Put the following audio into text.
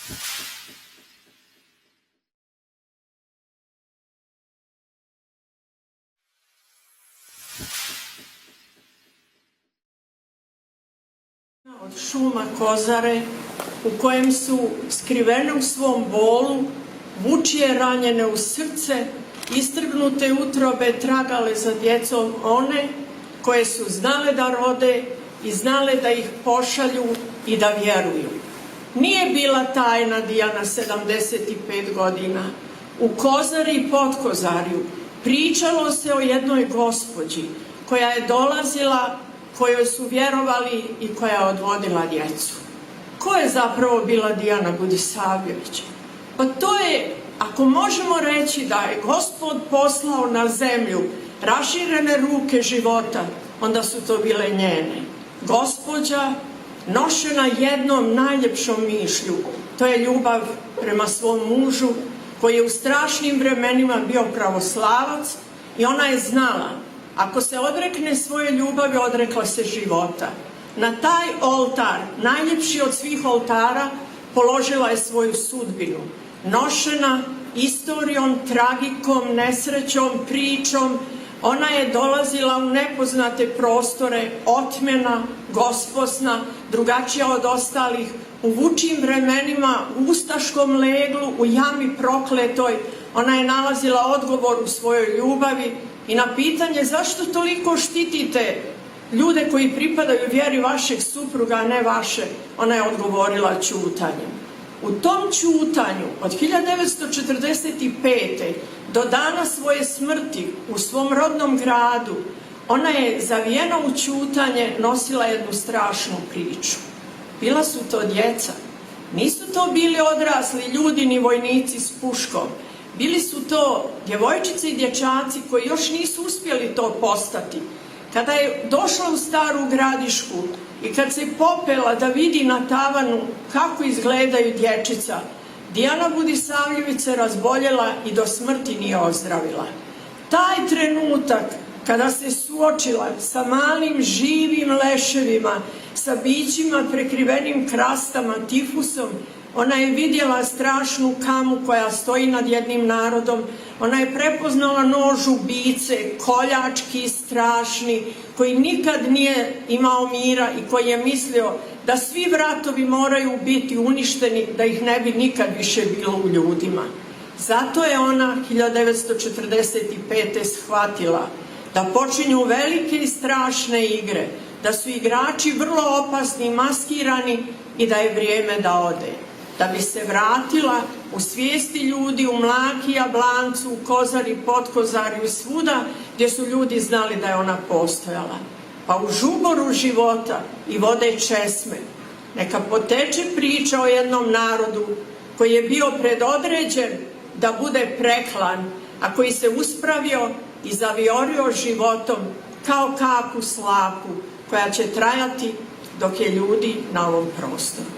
Od šuma Kozare, u kojem su skrivene u svom bolu, vučije ranjene u srce, istrgnute utrobe tragale za djecom one koje su znale da rode i znale da ih pošalju i da vjeruju. Nije bila tajna Dijana 75 godina. U Kozari i Potkozarju pričalo se o jednoj gospođi koja je dolazila, kojoj su vjerovali i koja je odvodila djecu. Ko je zapravo bila Dijana Budisavljević? Pa to je, ako možemo reći da je Gospod poslao na zemlju raširene ruke života, onda su to bile njene. Gospođa nošena jednom najljepšom mišlju, to je ljubav prema svom mužu, koji je u strašnim vremenima bio pravoslavac, i ona je znala, ako se odrekne svoje ljubavi, odrekla se života. Na taj oltar, najljepši od svih oltara, položila je svoju sudbinu. Nošena istorijom, tragikom, nesrećom, pričom, ona je dolazila u nepoznate prostore, otmjena, gosposna, drugačija od ostalih, u vučim vremenima, u ustaškom leglu, u jami prokletoj. Ona je nalazila odgovor u svojoj ljubavi i na pitanje zašto toliko štitite ljude koji pripadaju vjeri vašeg supruga, a ne vaše, ona je odgovorila ćutanjem. U tom ćutanju od 1945. do dana svoje smrti u svom rodnom gradu, ona je zavijena u ćutanje nosila jednu strašnu priču. Bila su to djeca, nisu to bili odrasli ljudi ni vojnici s puškom, bili su to djevojčice i dječaci koji još nisu uspjeli to postati. Kada je došla u Staru Gradišku i kad se popela da vidi na tavanu kako izgledaju dječica, Dijana Budisavljević se razboljela i do smrti nije ozdravila. Taj trenutak kada se suočila sa malim živim leševima, sa bićima prekrivenim krastama, tifusom, ona je vidjela strašnu kamu koja stoji nad jednim narodom, ona je prepoznala nož ubice, koljački, strašni, koji nikad nije imao mira i koji je mislio da svi vratovi moraju biti uništeni, da ih ne bi nikad više bilo u ljudima. Zato je ona 1945. shvatila da počinju velike i strašne igre, da su igrači vrlo opasni, maskirani i da je vrijeme da ode. Da bi se vratila u svijesti ljudi u Mlaki, Jablancu, u Kozari, Potkozarju i svuda gdje su ljudi znali da je ona postojala. Pa u žuboru života i vode česme neka poteče priča o jednom narodu koji je bio predodređen da bude preklan, a koji se uspravio i zaviorio životom kao kap u slapu koja će trajati dok je ljudi na ovom prostoru.